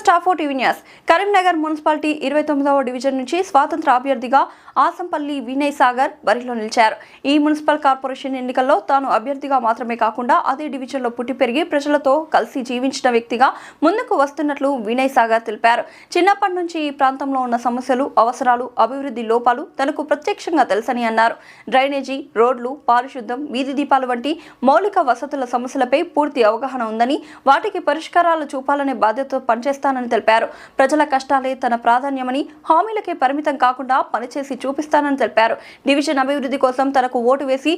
Staff TV news Karimnagar municipality 29వ division నుంచి స్వాతంత్ర అభ్యర్థిగా ఆసంపల్లి వినయ్ సాగర్ బరిలో నిలిచారు. ఈ మున్సిపల్ కార్పొరేషన్ ఎన్నికల్లో తాను అభ్యర్థిగా మాత్రమే కాకుండా అదే డివిజన్లో పుట్టి పెరిగి ప్రజలతో కలిసి జీవించిన వ్యక్తిగా ముందుకు వస్తున్నట్లు వినయ్ సాగర్ తెలిపారు. చిన్నప్పటి నుంచి ఈ ప్రాంతంలో ఉన్న సమస్యలు, అవసరాలు, అభివృద్ధి లోపాలు తనకు ప్రత్యక్షంగా తెలుసని అన్నారు. డ్రైనేజీ, రోడ్లు, పారిశుద్ధ్యం, వీధి దీపాలు వంటి మౌలిక వసతుల సమస్యలపై పూర్తి అవగాహన ఉందని, వాటికి పరిష్కారాలు చూపాలనే బాధ్యతతో పనిచేస్తానని తెలిపారు. ప్రజల కష్టాలే తన ప్రాధాన్యమని, హామీలకే పరిమితం కాకుండా పనిచేసి చూపిస్తానని తెలిపారు. డివిజన్ అభివృద్ధి కోసం తనకు ఓటు వేసి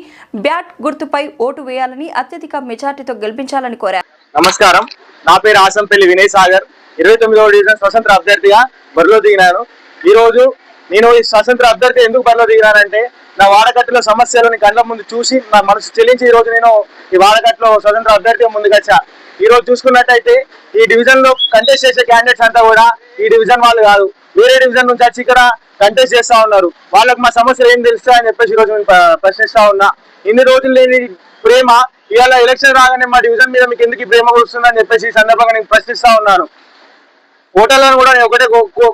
బ్యాట్ గుర్తుపై ఓటు వేయాలని, అత్యధిక మెజార్టీతో గెలిపించాలని కోరారు. నమస్కారం, నా పేరు ఆసంపల్లి వినయ్ సాగర్. 29వ డివిజన్ స్వతంత్ర అభ్యర్థిగా బరిలో దిగినాను. ఈ రోజు నేను ఈ స్వతంత్ర అభ్యర్థి ఎందుకు బరిలో దిగినానంటే, నా వాడకట్టులో సమస్యలను కళ్ళ ముందు చూసి నా మనసు చెల్లించి ఈ రోజు నేను ఈ వాడకట్టులో స్వతంత్ర అభ్యర్థిగా ముందుకొచ్చా. ఈ రోజు చూసుకున్నట్టయితే ఈ డివిజన్ లో కంటెస్ట్ చేసే క్యాండిడేట్స్ అంతా కూడా ఈ డివిజన్ వాళ్ళు కాదు, వేరే డివిజన్ నుంచి వచ్చి ఇక్కడ కంటెస్ట్ చేస్తా ఉన్నారు. వాళ్ళకి మా సమస్యలు ఏం తెలుస్తాయని చెప్పేసి ఈ రోజు నేను ప్రశ్నిస్తా ఉన్నా. ఇన్ని రోజులు లేని ప్రేమ ఇవాళ ఎలక్షన్ రాగానే మా డివిజన్ మీద మీకు ఎందుకు ప్రేమ వస్తుందని చెప్పేసి ఈ సందర్భంగా నేను ప్రశ్నిస్తా ఉన్నాను. ఓటర్లను కూడా నేను ఒకటే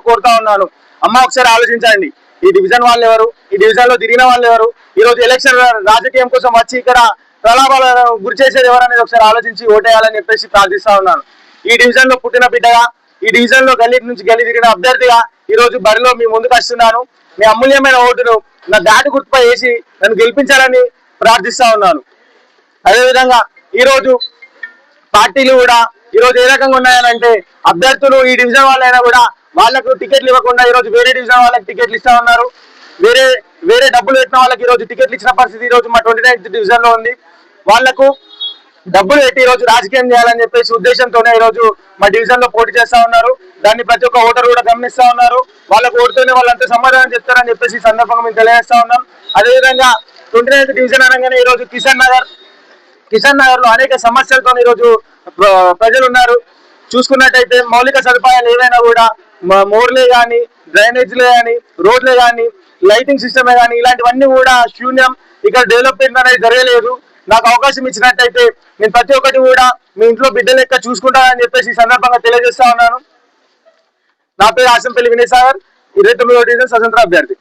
కోరుతా ఉన్నాను, అమ్మ ఒకసారి ఆలోచించండి, ఈ డివిజన్ వాళ్ళు ఎవరు, ఈ డివిజన్ లో తిరిగిన వాళ్ళు ఎవరు, ఈ రోజు ఎలక్షన్ రాజకీయం కోసం వచ్చి ఇక్కడ ప్రలాభాలను గురి చేసేది ఎవరనేది ఒకసారి ఆలోచించి ఓటేయాలని చెప్పేసి ప్రార్థిస్తా ఉన్నాను. ఈ డివిజన్ లో పుట్టిన బిడ్డగా, ఈ డివిజన్ లో గల్లీ నుంచి గల్లీ తిరిగిన అభ్యర్థిగా ఈ రోజు బరిలో మీ ముందుకు వస్తున్నాను. మీ అమూల్యమైన ఓటును నా దాటి గుర్తుపై వేసి నన్ను గెలిపించాలని ప్రార్థిస్తా ఉన్నాను. అదేవిధంగా ఈ రోజు పార్టీలు కూడా ఈ రోజు ఏ రకంగా ఉన్నాయనంటే, అభ్యర్థులు ఈ డివిజన్ వాళ్ళైనా కూడా వాళ్ళకు టికెట్లు ఇవ్వకుండా ఈ రోజు వేరే డివిజన్ వాళ్ళకి టికెట్లు ఇస్తా ఉన్నారు. వేరే డబ్బులు పెట్టిన వాళ్ళకి ఈ రోజు టికెట్లు ఇచ్చిన పరిస్థితి ఈ రోజు మా 29th డివిజన్ లో ఉంది. వాళ్లకు డబ్బులు పెట్టి ఈ రోజు రాజకీయం చేయాలని చెప్పేసి ఉద్దేశంతోనే ఈ రోజు మా డివిజన్ లో పోటీ చేస్తా ఉన్నారు. దాన్ని ప్రతి ఒక్క ఓటర్ కూడా గమనిస్తా ఉన్నారు. వాళ్ళకు ఓటుతోనే వాళ్ళంతా సమాధానం చెప్తారని చెప్పేసి ఈ సందర్భంగా మేము తెలియజేస్తా ఉన్నాం. అదేవిధంగా 29th డివిజన్ అనగానే ఈ రోజు కిషన్ నగర్ లో అనేక సమస్యలతో ఈ రోజు ప్రజలు ఉన్నారు. చూసుకున్నట్టయితే మౌలిక సదుపాయాలు ఏవైనా కూడా మోర్లే కానీ, డ్రైనేజ్లే కానీ, రోడ్లే కానీ, లైటింగ్ సిస్టమే కానీ ఇలాంటివన్నీ కూడా శూన్యం. ఇక్కడ డెవలప్మెంట్ అనేది జరగలేదు. నాకు అవకాశం ఇచ్చినట్టయితే నేను ప్రతి ఒక్కటి కూడా మీ ఇంట్లో బిడ్డ లెక్క చూసుకుంటానని చెప్పేసి ఈ సందర్భంగా తెలియజేస్తా ఉన్నాను. నా పేరు ఆసంపల్లి వినయ్ సాగర్, 29వ డివిజన్ స్వతంత్ర అభ్యర్థి.